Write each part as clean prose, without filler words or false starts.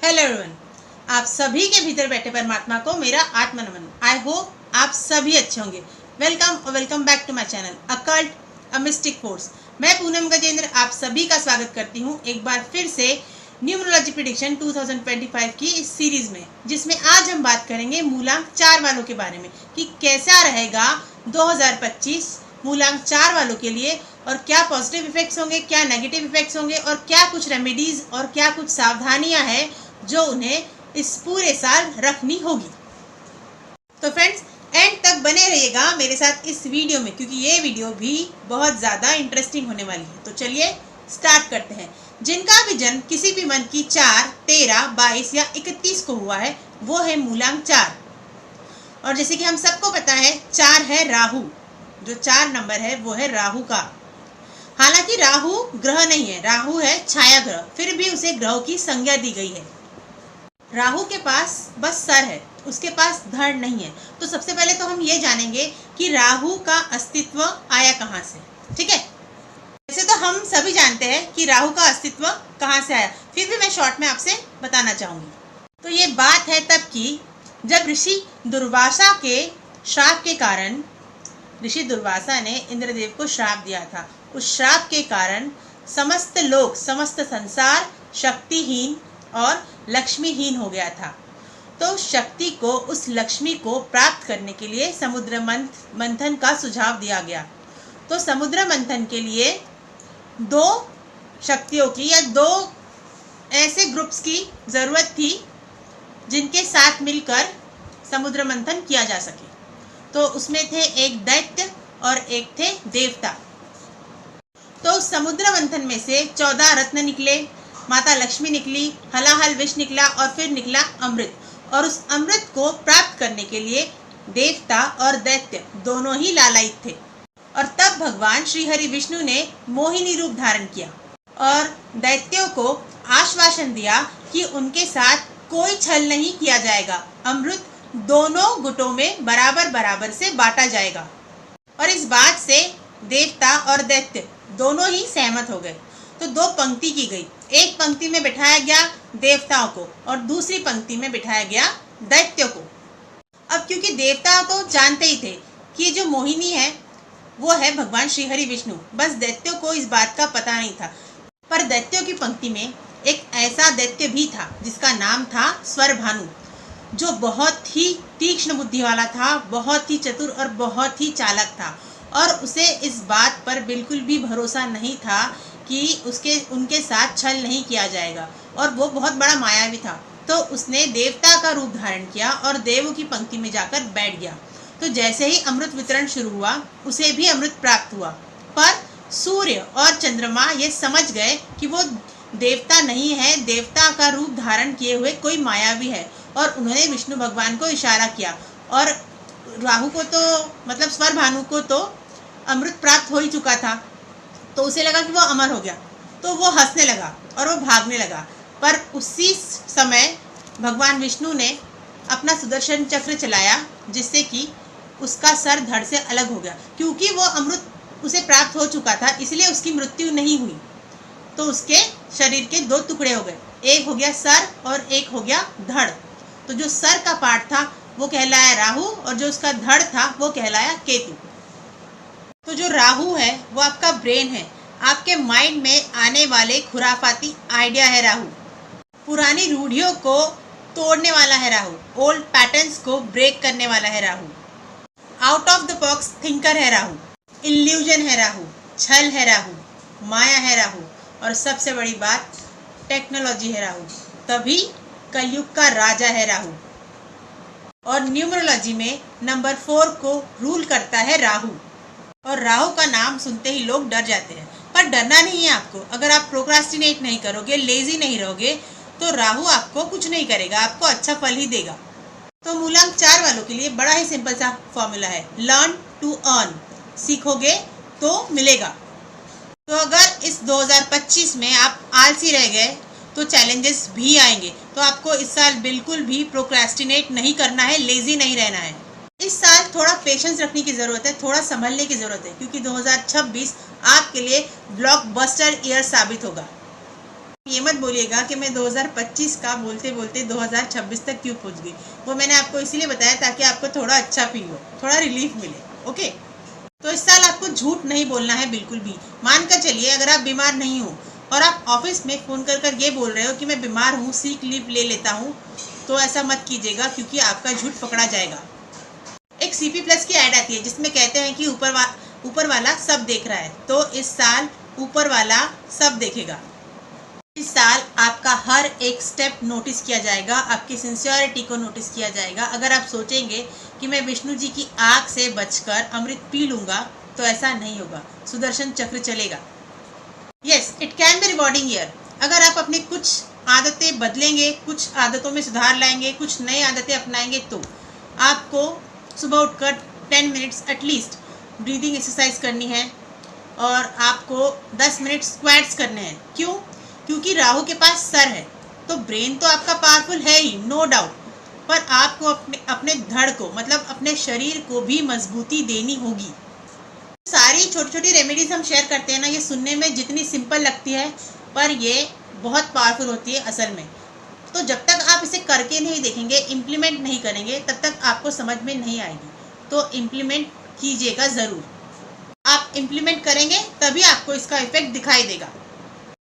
Hello everyone, आप सभी के भीतर बैठे परमात्मा को मेरा आत्मा नमन। आई होप आप सभी अच्छे होंगे। वेलकम और welcome back to my channel occult a mystic force. मैं पूनम गजेंद्र आप सभी का स्वागत करती हूँ एक बार फिर से न्यूमरोलॉजी प्रेडिक्शन 2025 की इस सीरीज में, जिसमें आज हम बात करेंगे मूलांक 4 वालों के बारे में कि कैसा रहेगा 2025 मूलांक 4 वालों के लिए, और क्या पॉजिटिव इफेक्ट्स होंगे, क्या नेगेटिव इफेक्ट्स होंगे, और क्या कुछ रेमेडीज और क्या कुछ सावधानियां हैं जो उन्हें इस पूरे साल रखनी होगी। तो फ्रेंड्स, एंड तक बने रहिएगा मेरे साथ इस वीडियो में, क्योंकि ये वीडियो भी बहुत ज़्यादा इंटरेस्टिंग होने वाली है। तो चलिए स्टार्ट करते हैं। जिनका भी जन्म किसी भी मंथ की 4, 13, 22 या 31 को हुआ है वो है मूलांक 4। और जैसे कि हम सबको पता है 4 है राहु, जो 4 नंबर है वो है राहु का। हालांकि राहु ग्रह नहीं है, राहु है छाया ग्रह, फिर भी उसे ग्रहों की संज्ञा दी गई है। राहु के पास बस सर है, उसके पास धड़ नहीं है। तो सबसे पहले तो हम ये जानेंगे कि राहु का अस्तित्व आया कहाँ से। ठीक है, वैसे तो हम सभी जानते हैं कि राहु का अस्तित्व कहाँ से आया, फिर भी मैं शॉर्ट में आपसे बताना चाहूंगी। तो ये बात है तब की जब ऋषि दुर्वासा के श्राप के कारण, ऋषि दुर्वासा ने इंद्रदेव को श्राप दिया था। उस श्राप के कारण समस्त लोग, समस्त संसार शक्तिहीन और लक्ष्मीहीन हो गया था। तो शक्ति को, उस लक्ष्मी को प्राप्त करने के लिए समुद्र मंथन का सुझाव दिया गया। तो समुद्र मंथन के लिए 2 शक्तियों की या 2 ऐसे ग्रुप्स की जरूरत थी जिनके साथ मिलकर समुद्र मंथन किया जा सके। तो उसमें थे एक दैत्य और एक थे देवता। तो समुद्र मंथन में से 14 रत्न निकले, माता लक्ष्मी निकली, हलाहल विष निकला और फिर निकला अमृत। और उस अमृत को प्राप्त करने के लिए देवता और दैत्य दोनों ही लालायित थे। और तब भगवान श्री हरि विष्णु ने मोहिनी रूप धारण किया और दैत्यों को आश्वासन दिया कि उनके साथ कोई छल नहीं किया जाएगा, अमृत दोनों गुटों में बराबर बराबर से बांटा जाएगा। और इस बात से देवता और दैत्य दोनों ही सहमत हो गए। तो 2 पंक्ति की गई, एक पंक्ति में बिठाया गया देवताओं को और दूसरी पंक्ति में बिठाया गया दैत्यों को। अब क्योंकि देवता तो जानते ही थे कि जो मोहिनी है वो है भगवान श्री हरि विष्णु, बस दैत्यों को इस बात का पता नहीं था। पर दैत्यों की पंक्ति में एक ऐसा दैत्य भी था जिसका नाम था स्वरभानु, जो बहुत ही तीक्ष्ण बुद्धि वाला था, बहुत ही चतुर और बहुत ही चालाक था। और उसे इस बात पर बिल्कुल भी भरोसा नहीं था कि उनके साथ छल नहीं किया जाएगा, और वो बहुत बड़ा मायावी था। तो उसने देवता का रूप धारण किया और देवों की पंक्ति में जाकर बैठ गया। तो जैसे ही अमृत वितरण शुरू हुआ उसे भी अमृत प्राप्त हुआ। पर सूर्य और चंद्रमा ये समझ गए कि वो देवता नहीं है, देवता का रूप धारण किए हुए कोई मायावी है, और उन्होंने विष्णु भगवान को इशारा किया। और राहु को तो मतलब स्वरभानु को तो अमृत प्राप्त हो ही चुका था, तो उसे लगा कि वो अमर हो गया। तो वो हंसने लगा और वो भागने लगा। पर उसी समय भगवान विष्णु ने अपना सुदर्शन चक्र चलाया, जिससे कि उसका सर धड़ से अलग हो गया। क्योंकि वो अमृत उसे प्राप्त हो चुका था इसलिए उसकी मृत्यु नहीं हुई। तो उसके शरीर के 2 टुकड़े हो गए, एक हो गया सर और एक हो गया धड़। तो जो सर का पार्ट था वो कहलाया राहु और जो उसका धड़ था वो कहलाया केतु। तो जो राहु है वो आपका ब्रेन है, आपके माइंड में आने वाले खुराफाती आइडिया है राहु, पुरानी रूढ़ियों को तोड़ने वाला है राहु, ओल्ड पैटर्न्स को ब्रेक करने वाला है Rahu, out of the box thinker है राहु, इल्यूजन है राहु, छल है राहु, माया है राहु, और सबसे बड़ी बात टेक्नोलॉजी है राहु। तभी कलयुग का राजा है राहु। और न्यूमरोलॉजी में नंबर 4 को रूल करता है राहु। और राहु का नाम सुनते ही लोग डर जाते हैं, पर डरना नहीं है आपको। अगर आप प्रोक्रास्टिनेट नहीं करोगे, लेजी नहीं रहोगे, तो राहु आपको कुछ नहीं करेगा, आपको अच्छा फल ही देगा। तो मूलांक 4 वालों के लिए बड़ा ही सिंपल सा फॉर्मूला है, लर्न टू अर्न। सीखोगे तो मिलेगा। तो अगर इस 2025 में आप आलसी रह गए तो चैलेंजेस भी आएंगे। तो आपको इस साल बिल्कुल भी प्रोक्रेस्टिनेट नहीं करना है, लेजी नहीं रहना है। इस साल थोड़ा पेशेंस रखने की ज़रूरत है, थोड़ा संभलने की ज़रूरत है, क्योंकि 2026 आपके लिए ब्लॉकबस्टर ईयर साबित होगा। ये मत बोलिएगा कि मैं 2025 का बोलते बोलते 2026 तक क्यों पहुंच गई। वो मैंने आपको इसीलिए बताया ताकि आपको थोड़ा अच्छा फील हो, थोड़ा रिलीफ मिले। ओके, तो इस साल आपको झूठ नहीं बोलना है बिल्कुल भी। मान कर चलिए, अगर आप बीमार नहीं हो और आप ऑफिस में फ़ोन कर ये बोल रहे हो कि मैं बीमार हूँ, सीक लीव ले लेता हूँ, तो ऐसा मत कीजिएगा, क्योंकि आपका झूठ पकड़ा जाएगा। एक CP प्लस की ऐड आती है जिसमें कहते हैं कि ऊपर वाला सब देख रहा है, तो इस साल ऊपर वाला सब देखेगा। इस साल आपका हर एक स्टेप नोटिस किया जाएगा, आपकी सिंसियरिटी को नोटिस किया जाएगा। अगर आप सोचेंगे कि मैं विष्णु जी की आग से बचकर अमृत पी लूँगा, तो ऐसा नहीं होगा, सुदर्शन चक्र चलेगा। Yes, it can be rewarding year. अगर आप अपनी कुछ आदतें बदलेंगे, कुछ आदतों में सुधार लाएंगे, कुछ नई आदतें अपनाएंगे, तो आपको सुबह उठकर 10 मिनट्स एटलीस्ट ब्रीदिंग एक्सरसाइज करनी है और आपको 10 मिनट स्क्वाट्स करने हैं। क्यों? क्योंकि राहु के पास सर है, तो ब्रेन तो आपका पावरफुल है ही, नो डाउट, पर आपको अपने धड़ को, मतलब अपने शरीर को भी मजबूती देनी होगी। सारी छोटी छोटी रेमेडीज हम शेयर करते हैं ना, ये सुनने में जितनी सिंपल लगती है, पर ये बहुत पावरफुल होती है असल में। तो जब तक आप इसे करके नहीं देखेंगे, इम्प्लीमेंट नहीं करेंगे, तब तक आपको समझ में नहीं आएगी। तो इम्प्लीमेंट कीजिएगा ज़रूर। आप इम्प्लीमेंट करेंगे तभी आपको इसका इफेक्ट दिखाई देगा।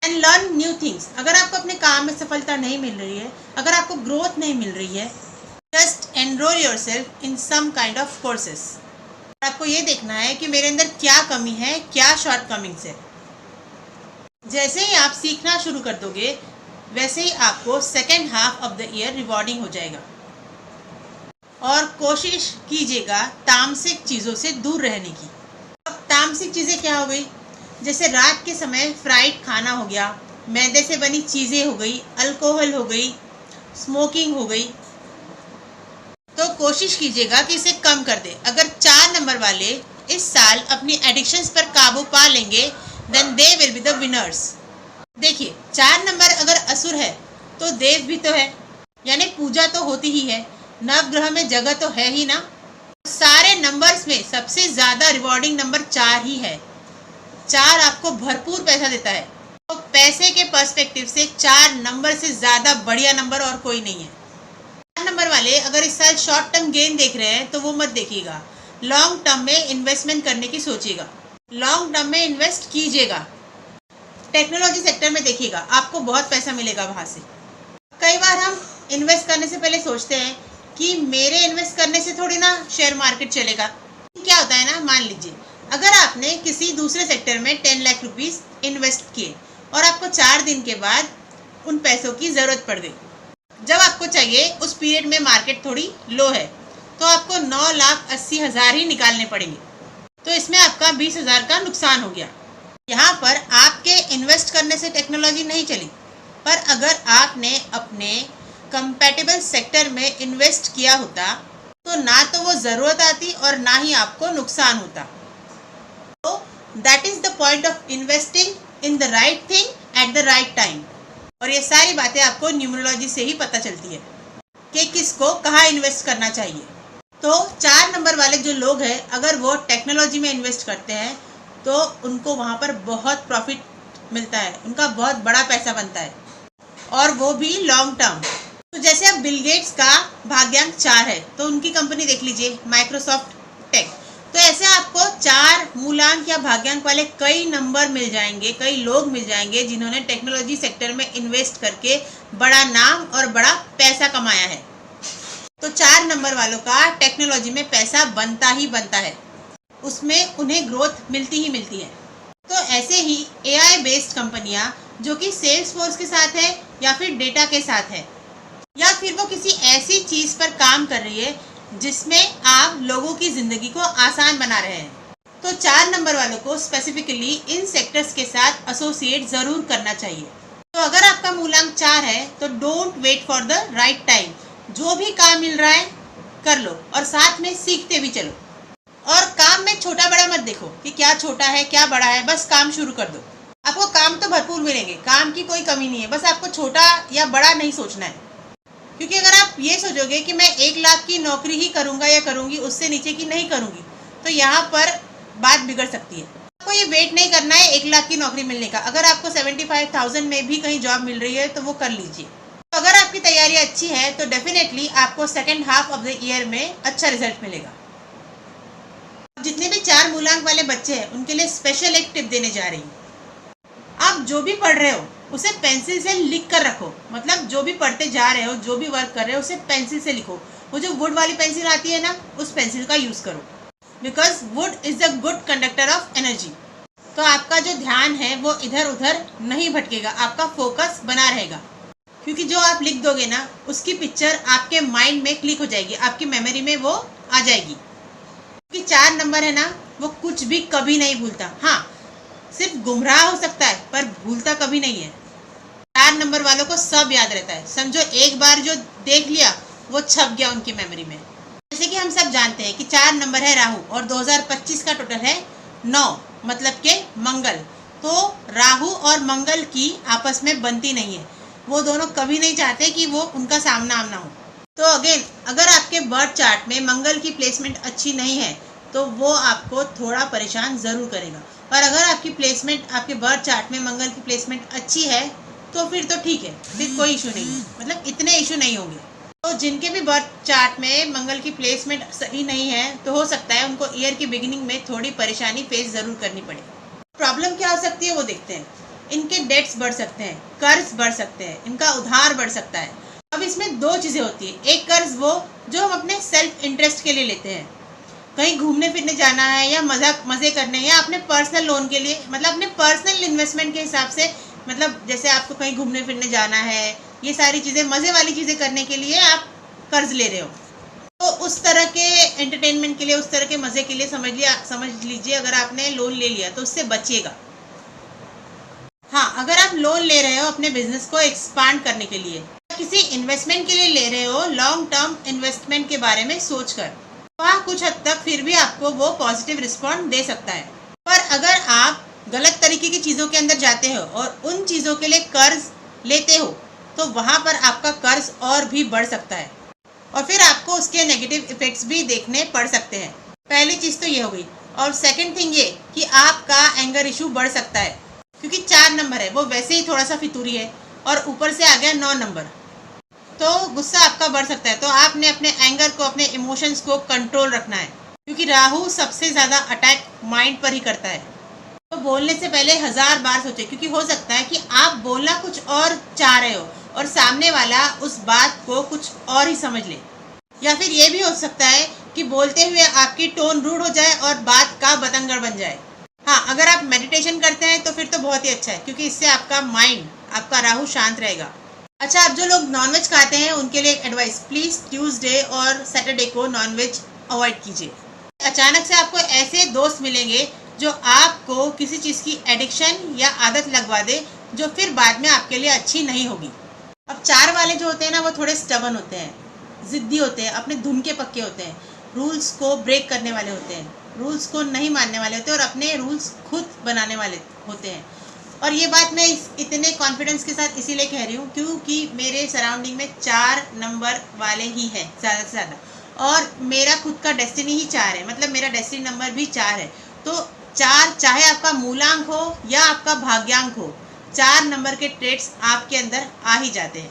And learn new things. अगर आपको अपने काम में सफलता नहीं मिल रही है, अगर आपको ग्रोथ नहीं मिल रही है, just enrol yourself in some kind of courses. आपको ये देखना है कि मेरे अंदर क्या कमी है, क्या शॉर्टकमिंग्स है। जैसे ही आप सीखना शुरू कर दोगे, वैसे ही आपको second half of the year rewarding हो जाएगा। और कोशिश कीजिएगा तामसिक चीज़ों से दूर रहने की। अब तामसिक चीज़ें क्या हो गई? जैसे रात के समय फ्राइड खाना हो गया, मैदे से बनी चीज़ें हो गई, अल्कोहल हो गई, स्मोकिंग हो गई। तो कोशिश कीजिएगा कि इसे कम कर दे। अगर 4 नंबर वाले इस साल अपनी एडिक्शंस पर काबू पा लेंगे, then they will be the winners. देखिए, 4 नंबर अगर असुर है तो देव भी तो है, यानी पूजा तो होती ही है, नवग्रह में जगह तो है ही ना। सारे नंबर्स में सबसे ज़्यादा रिवॉर्डिंग नंबर 4 ही है। 4 आपको भरपूर पैसा देता है, तो पैसे के पर्सपेक्टिव से 4 नंबर से ज़्यादा बढ़िया नंबर और कोई नहीं है। 4 नंबर वाले अगर इस साल शॉर्ट टर्म गेन देख रहे हैं तो वो मत देखिएगा, लॉन्ग टर्म में इन्वेस्टमेंट करने की सोचिएगा, लॉन्ग टर्म में इन्वेस्ट कीजिएगा। टेक्नोलॉजी सेक्टर में देखिएगा, आपको बहुत पैसा मिलेगा वहाँ से। कई बार हम इन्वेस्ट करने से पहले सोचते हैं कि मेरे इन्वेस्ट करने से थोड़ी ना शेयर मार्केट चलेगा। क्या होता है ना, मान लीजिए अगर आपने किसी दूसरे सेक्टर में 10 लाख रुपीस इन्वेस्ट किए और आपको 4 दिन के बाद उन पैसों की ज़रूरत पड़ गई, जब आपको चाहिए उस पीरियड में मार्केट थोड़ी लो है, तो आपको 9,80,000 ही निकालने पड़ेंगे। तो इसमें आपका 20,000 का नुकसान हो गया। यहाँ पर आपके इन्वेस्ट करने से टेक्नोलॉजी नहीं चली, पर अगर आपने अपने कंपैटिबल सेक्टर में इन्वेस्ट किया होता तो ना तो वो ज़रूरत आती और ना ही आपको नुकसान होता। तो that is the point of investing in the right thing at the right time. और ये सारी बातें आपको न्यूमरोलॉजी से ही पता चलती है कि किसको कहाँ इन्वेस्ट करना चाहिए। तो 4 नंबर वाले जो लोग हैं, अगर वो टेक्नोलॉजी में इन्वेस्ट करते हैं तो उनको वहाँ पर बहुत प्रॉफिट मिलता है, उनका बहुत बड़ा पैसा बनता है, और वो भी लॉन्ग टर्म। तो जैसे अब बिल गेट्स का भाग्यांक 4 है, तो उनकी कंपनी देख लीजिए, माइक्रोसॉफ्ट टेक। तो ऐसे आपको 4 मूलांक या भाग्यांक वाले कई नंबर मिल जाएंगे, कई लोग मिल जाएंगे जिन्होंने टेक्नोलॉजी सेक्टर में इन्वेस्ट करके बड़ा नाम और बड़ा पैसा कमाया है। तो 4 नंबर वालों का टेक्नोलॉजी में पैसा बनता ही बनता है, उसमें उन्हें ग्रोथ मिलती ही मिलती है। तो ऐसे ही AI बेस्ड कंपनियां जो कि सेल्स फोर्स के साथ है या फिर डेटा के साथ है, या फिर वो किसी ऐसी चीज़ पर काम कर रही है जिसमें आप लोगों की ज़िंदगी को आसान बना रहे हैं, तो 4 नंबर वालों को स्पेसिफिकली इन सेक्टर्स के साथ एसोसिएट ज़रूर करना चाहिए। तो अगर आपका मूलांक 4 है तो don't wait for the right time, जो भी काम मिल रहा है कर लो और साथ में सीखते भी चलो। और काम में छोटा बड़ा मत देखो कि क्या छोटा है क्या बड़ा है, बस काम शुरू कर दो। आपको काम तो भरपूर मिलेंगे, काम की कोई कमी नहीं है, बस आपको छोटा या बड़ा नहीं सोचना है। क्योंकि अगर आप ये सोचोगे कि मैं 1 लाख की नौकरी ही करूँगा या करूँगी, उससे नीचे की नहीं करूँगी, तो यहाँ पर बात बिगड़ सकती है। आपको ये वेट नहीं करना है 1 लाख की नौकरी मिलने का। अगर आपको 75,000 में भी कहीं जॉब मिल रही है तो वो कर लीजिए। तो अगर आपकी तैयारी अच्छी है तो डेफिनेटली आपको second half of the year में अच्छा रिजल्ट मिलेगा। जितने भी 4 मूलांक वाले बच्चे हैं उनके लिए स्पेशल एक टिप देने जा रही हूँ। आप जो भी पढ़ रहे हो उसे पेंसिल से लिख कर रखो। मतलब जो भी पढ़ते जा रहे हो, जो भी वर्क कर रहे हो, उसे पेंसिल से लिखो। वो जो वुड वाली पेंसिल आती है ना, उस पेंसिल का यूज करो, because would is a good conductor of energy. तो आपका जो ध्यान है वो इधर उधर नहीं भटकेगा, आपका फोकस बना रहेगा, क्योंकि जो आप लिख दोगे ना उसकी पिक्चर आपके माइंड में क्लिक हो जाएगी, आपकी मेमोरी में वो आ जाएगी। क्योंकि 4 नंबर है ना, वो कुछ भी कभी नहीं भूलता। हाँ, सिर्फ गुमराह हो सकता है पर भूलता कभी नहीं है। 4 नंबर वालों को सब याद रहता है। समझो एक बार जो देख लिया वो छप गया उनकी मेमोरी में। जैसे कि हम सब जानते हैं कि 4 नंबर है राहु और 2025 का टोटल है 9, मतलब के मंगल। तो राहु और मंगल की आपस में बनती नहीं है, वो दोनों कभी नहीं चाहते कि वो उनका सामना आमना हो। तो अगेन, अगर आपके बर्थ चार्ट में मंगल की प्लेसमेंट अच्छी नहीं है तो वो आपको थोड़ा परेशान जरूर करेगा। और अगर आपकी प्लेसमेंट, आपके बर्थ चार्ट में मंगल की प्लेसमेंट अच्छी है तो फिर तो ठीक है, फिर कोई इशू नहीं है, मतलब इतने इशू नहीं होंगे। तो जिनके भी बर्थ चार्ट में मंगल की प्लेसमेंट सही नहीं है तो हो सकता है उनको ईयर की बिगिनिंग में थोड़ी परेशानी फेस जरूर करनी पड़े। प्रॉब्लम क्या हो सकती है वो देखते हैं। इनके डेट्स बढ़ सकते हैं, कर्ज बढ़ सकते हैं, इनका उधार बढ़ सकता है। अब इसमें 2 चीज़ें होती है। एक कर्ज वो जो हम अपने सेल्फ इंटरेस्ट के लिए लेते हैं, कहीं घूमने फिरने जाना है या मज़े करने, या अपने पर्सनल लोन के लिए, मतलब अपने पर्सनल इन्वेस्टमेंट के हिसाब से, मतलब जैसे आपको कहीं घूमने फिरने जाना है, ये सारी चीज़ें, मज़े वाली चीज़ें करने के लिए आप कर्ज ले रहे हो। तो उस तरह के एंटरटेनमेंट के लिए, उस तरह के मज़े के लिए समझ लीजिए अगर आपने लोन ले लिया तो उससे बचिएगा। हाँ, अगर आप लोन ले रहे हो अपने बिजनेस को एक्सपांड करने के लिए, किसी इन्वेस्टमेंट के लिए ले रहे हो, लॉन्ग टर्म इन्वेस्टमेंट के बारे में सोचकर, वहाँ कुछ हद तक फिर भी आपको वो पॉजिटिव रिस्पॉन्स दे सकता है। पर अगर आप गलत तरीके की चीज़ों के अंदर जाते हो और उन चीज़ों के लिए कर्ज लेते हो तो वहाँ पर आपका कर्ज और भी बढ़ सकता है और फिर आपको उसके नेगेटिव इफेक्ट्स भी देखने पड़ सकते हैं। पहली चीज़ तो ये हो गई। और सेकंड थिंग ये कि आपका एंगर इशू बढ़ सकता है, क्योंकि 4 नंबर है, वो वैसे ही थोड़ा सा फितूरी है और ऊपर से आ गया 9 नंबर, तो गुस्सा आपका बढ़ सकता है। तो आपने अपने एंगर को, अपने इमोशंस को कंट्रोल रखना है, क्योंकि राहु सबसे ज़्यादा अटैक माइंड पर ही करता है। तो बोलने से पहले 1000 बार सोचे, क्योंकि हो सकता है कि आप बोलना कुछ और चाह रहे हो और सामने वाला उस बात को कुछ और ही समझ ले, या फिर ये भी हो सकता है कि बोलते हुए आपकी टोन रूड हो जाए और बात का बतंगड़ बन जाए। हाँ, अगर आप मेडिटेशन करते हैं तो फिर तो बहुत ही अच्छा है, क्योंकि इससे आपका माइंड, आपका राहु शांत रहेगा। अच्छा, अब जो लोग नॉनवेज खाते हैं उनके लिए एक एडवाइस, प्लीज़ ट्यूसडे और सैटरडे को नॉनवेज अवॉइड कीजिए। अचानक से आपको ऐसे दोस्त मिलेंगे जो आपको किसी चीज़ की एडिक्शन या आदत लगवा दे, जो फिर बाद में आपके लिए अच्छी नहीं होगी। अब 4 वाले जो होते हैं ना, वो थोड़े स्टबन होते हैं, ज़िद्दी होते हैं, अपने धुन के पक्के होते हैं, रूल्स को ब्रेक करने वाले होते हैं, रूल्स को नहीं मानने वाले होते हैं और अपने रूल्स खुद बनाने वाले होते हैं। और ये बात मैं इतने कॉन्फिडेंस के साथ इसीलिए कह रही हूँ क्योंकि मेरे सराउंडिंग में 4 नंबर वाले ही हैं ज़्यादा से ज़्यादा, और मेरा खुद का डेस्टिनी ही 4 है, मतलब मेरा डेस्टिनी नंबर भी 4 है। तो 4, चाहे आपका मूलांक हो या आपका भाग्यांक हो, 4 नंबर के ट्रेड्स आपके अंदर आ ही जाते हैं।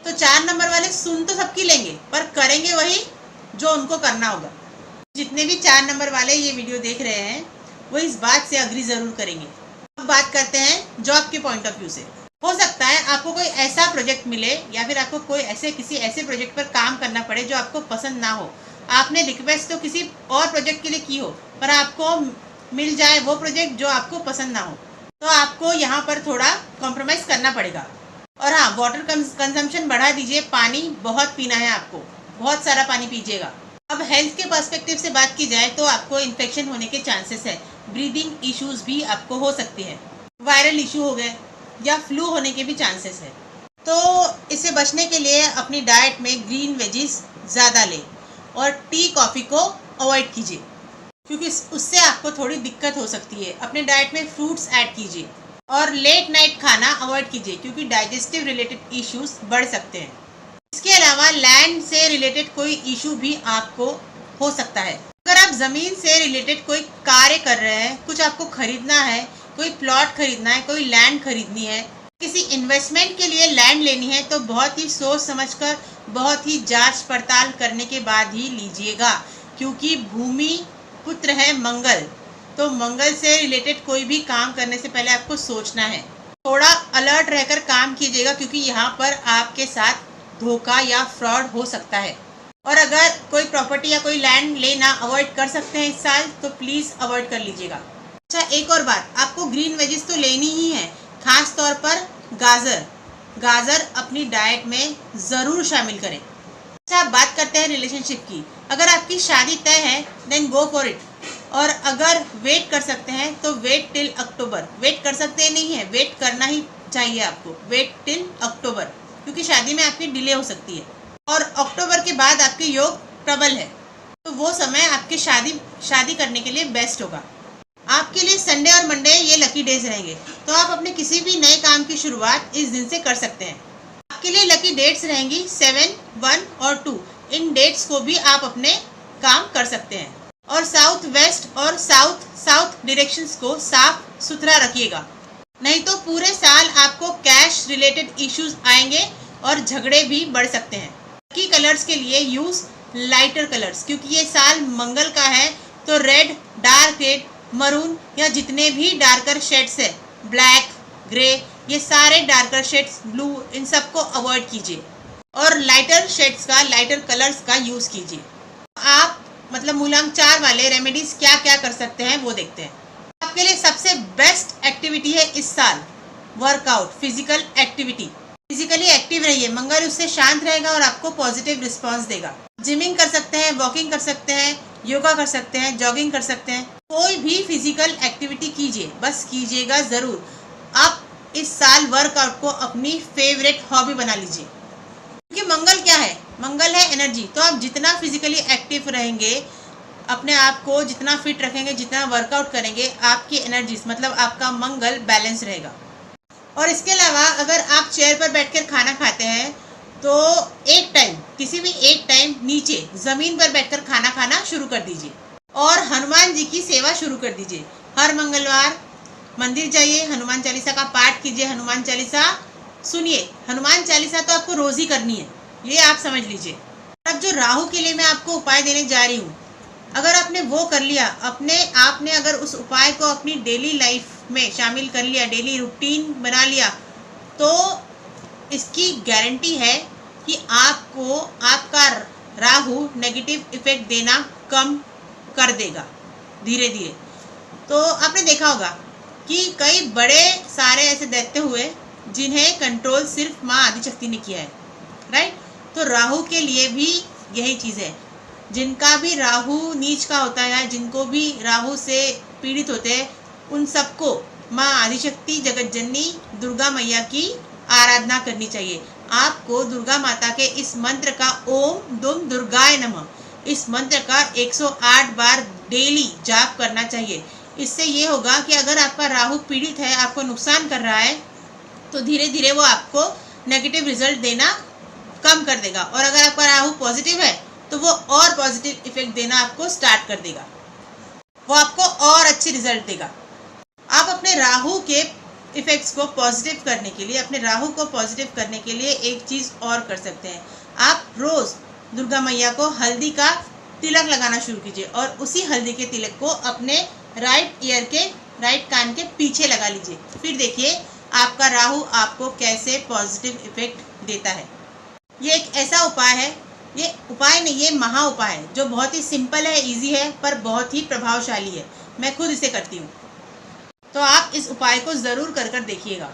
तो 4 नंबर वाले सुन तो सबकी लेंगे पर करेंगे वही जो उनको करना होगा। जितने भी 4 नंबर वाले ये वीडियो देख रहे हैं वो इस बात से अग्री जरूर करेंगे। अब बात करते हैं जॉब के पॉइंट ऑफ व्यू से। हो सकता है आपको कोई ऐसा प्रोजेक्ट मिले या फिर आपको कोई किसी ऐसे प्रोजेक्ट पर काम करना पड़े जो आपको पसंद ना हो। आपने रिक्वेस्ट तो किसी और प्रोजेक्ट के लिए की हो पर आपको मिल जाए वो प्रोजेक्ट जो आपको पसंद ना हो, तो आपको यहाँ पर थोड़ा कॉम्प्रोमाइज़ करना पड़ेगा। और हाँ, वाटर कंजम्पशन बढ़ा दीजिए, पानी बहुत पीना है आपको, बहुत सारा पानी पीजिएगा। अब हेल्थ के पर्सपेक्टिव से बात की जाए तो आपको इन्फेक्शन होने के चांसेस है, ब्रीदिंग इश्यूज भी आपको हो सकती है, वायरल इशू हो गए या फ्लू होने के भी चांसेस है। तो इससे बचने के लिए अपनी डाइट में ग्रीन वेजिस ज़्यादा लें और टी कॉफ़ी को अवॉइड कीजिए, क्योंकि उससे आपको थोड़ी दिक्कत हो सकती है। अपने डाइट में फ्रूट्स ऐड कीजिए और लेट नाइट खाना अवॉइड कीजिए, क्योंकि डाइजेस्टिव रिलेटेड इश्यूज बढ़ सकते हैं। इसके अलावा लैंड से रिलेटेड कोई इशू भी आपको हो सकता है। अगर अगर आप ज़मीन से रिलेटेड कोई कार्य कर रहे हैं, कुछ आपको खरीदना है, कोई प्लॉट खरीदना है, कोई लैंड खरीदनी है, किसी इन्वेस्टमेंट के लिए लैंड लेनी है, तो बहुत ही सोच समझकर, बहुत ही जांच पड़ताल करने के बाद ही लीजिएगा, क्योंकि भूमि पुत्र है मंगल। तो मंगल से रिलेटेड कोई भी काम करने से पहले आपको सोचना है। थोड़ा अलर्ट रहकर काम कीजिएगा, क्योंकि यहाँ पर आपके साथ धोखा या फ्रॉड हो सकता है। और अगर कोई प्रॉपर्टी या कोई लैंड लेना अवॉइड कर सकते हैं इस साल, तो प्लीज़ अवॉइड कर लीजिएगा। अच्छा, एक और बात, आपको ग्रीन वेजिस तो लेनी ही है, खास तौर पर गाजर अपनी डाइट में ज़रूर शामिल करें। अच्छा, आप बात करते हैं रिलेशनशिप की। अगर आपकी शादी तय है देन गो फॉर इट, और अगर वेट कर सकते हैं तो वेट टिल अक्टूबर। वेट कर सकते हैं नहीं है, वेट करना ही चाहिए आपको, वेट टिल अक्टूबर, क्योंकि शादी में आपकी डिले हो सकती है और अक्टूबर के बाद आपके योग प्रबल है, तो वो समय आपके शादी करने के लिए बेस्ट होगा। आपके लिए संडे और मंडे ये लकी डेज रहेंगे, तो आप अपने किसी भी नए काम की शुरुआत इस दिन से कर सकते हैं। आपके लिए लकी डेट्स रहेंगी 7, 1 और 2। इन डेट्स को भी आप अपने काम कर सकते हैं। और साउथ वेस्ट और साउथ डायरेक्शंस को साफ सुथरा रखिएगा, नहीं तो पूरे साल आपको कैश रिलेटेड इश्यूज आएंगे और झगड़े भी बढ़ सकते हैं। लकी कलर्स के लिए यूज लाइटर कलर्स, क्योंकि ये साल मंगल का है, तो रेड, डार्क रेड, मरून या जितने भी डार्कर शेड्स है, ब्लैक, ग्रे, ये सारे डार्कर शेड्स, ब्लू, इन सबको अवॉइड कीजिए और लाइटर शेड्स का, लाइटर कलर्स का यूज़ कीजिए। आप मतलब मूलांक 4 वाले रेमेडीज क्या क्या कर सकते हैं वो देखते हैं। आपके लिए सबसे बेस्ट एक्टिविटी है इस साल workout, physical activity. Physically active रहिए, मंगल उससे शांत रहेगा और आपको पॉजिटिव रिस्पांस देगा। जिमिंग कर सकते हैं, वॉकिंग कर सकते हैं, योगा कर सकते हैं, जॉगिंग कर सकते हैं, कोई भी फिजिकल एक्टिविटी कीजिए, बस कीजिएगा ज़रूर। आप इस साल वर्कआउट को अपनी फेवरेट हॉबी बना लीजिए, क्योंकि मंगल क्या है, मंगल है एनर्जी। तो आप जितना फिजिकली एक्टिव रहेंगे, अपने आप को जितना फिट रखेंगे, जितना वर्कआउट करेंगे, आपकी एनर्जीज मतलब आपका मंगल बैलेंस रहेगा। और इसके अलावा अगर आप चेयर पर बैठकर खाना खाते हैं, तो एक टाइम, किसी भी एक टाइम नीचे ज़मीन पर बैठकर खाना खाना शुरू कर दीजिए और हनुमान जी की सेवा शुरू कर दीजिए। हर मंगलवार मंदिर जाइए, हनुमान चालीसा का पाठ कीजिए, हनुमान चालीसा सुनिए। हनुमान चालीसा तो आपको रोज़ ही करनी है, ये आप समझ लीजिए। अब जो राहु के लिए मैं आपको उपाय देने जा रही हूँ, अगर आपने वो कर लिया, आपने अगर उस उपाय को अपनी डेली लाइफ में शामिल कर लिया, डेली रूटीन बना लिया, तो इसकी गारंटी है कि आपको आपका राहु नेगेटिव इफेक्ट देना कम कर देगा धीरे धीरे। तो आपने देखा होगा कि कई बड़े सारे ऐसे दैत्य हुए जिन्हें कंट्रोल सिर्फ माँ आदिशक्ति ने किया है, राइट। तो राहु के लिए भी यही चीज़ है, जिनका भी राहु नीच का होता है, जिनको भी राहु से पीड़ित होते हैं, उन सबको माँ आदिशक्ति जगत जननी दुर्गा मैया की आराधना करनी चाहिए। आपको दुर्गा माता के इस मंत्र का ओम दुम दुर्गाय नमः, इस मंत्र का 108 बार डेली जाप करना चाहिए। इससे ये होगा कि अगर आपका राहु पीड़ित है, आपको नुकसान कर रहा है, तो धीरे धीरे वो आपको नेगेटिव रिजल्ट देना कम कर देगा। और अगर आपका राहु पॉजिटिव है, तो वो और पॉजिटिव इफेक्ट देना आपको स्टार्ट कर देगा, वो आपको और अच्छी रिजल्ट देगा। आप अपने राहु के इफेक्ट्स को पॉजिटिव करने के लिए, अपने राहु को पॉजिटिव करने के लिए एक चीज़ और कर सकते हैं। आप रोज़ दुर्गा मैया को हल्दी का तिलक लगाना शुरू कीजिए और उसी हल्दी के तिलक को अपने राइट ईयर के, राइट कान के पीछे लगा लीजिए। फिर देखिए आपका राहु आपको कैसे पॉजिटिव इफेक्ट देता है। ये एक ऐसा उपाय है, ये उपाय नहीं, ये महा उपाय है, जो बहुत ही सिंपल है, इजी है, पर बहुत ही प्रभावशाली है। मैं खुद इसे करती हूँ, तो आप इस उपाय को ज़रूर कर देखिएगा।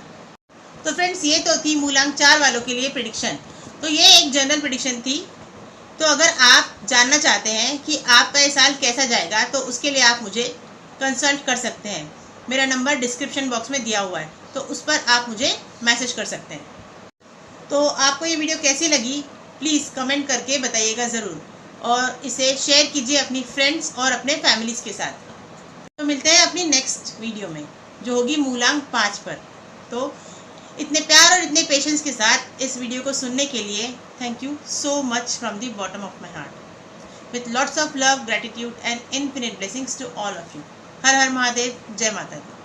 तो फ्रेंड्स, ये तो थी मूलांक 4 वालों के लिए प्रेडिक्शन। तो ये एक जनरल प्रेडिक्शन थी। तो अगर आप जानना चाहते हैं कि आपका ये साल कैसा जाएगा, तो उसके लिए आप मुझे कंसल्ट कर सकते हैं। मेरा नंबर डिस्क्रिप्शन बॉक्स में दिया हुआ है, तो उस पर आप मुझे मैसेज कर सकते हैं। तो आपको ये वीडियो कैसी लगी, प्लीज़ कमेंट करके बताइएगा ज़रूर, और इसे शेयर कीजिए अपनी फ्रेंड्स और अपने फैमिलीज़ के साथ। तो मिलते हैं अपनी नेक्स्ट वीडियो में, जो होगी मूलांक 5 पर। तो इतने प्यार और इतने पेशेंस के साथ इस वीडियो को सुनने के लिए thank you so much from the bottom of my heart. with lots of love, gratitude and infinite blessings to all of you. हर हर महादेव, जय माता दी।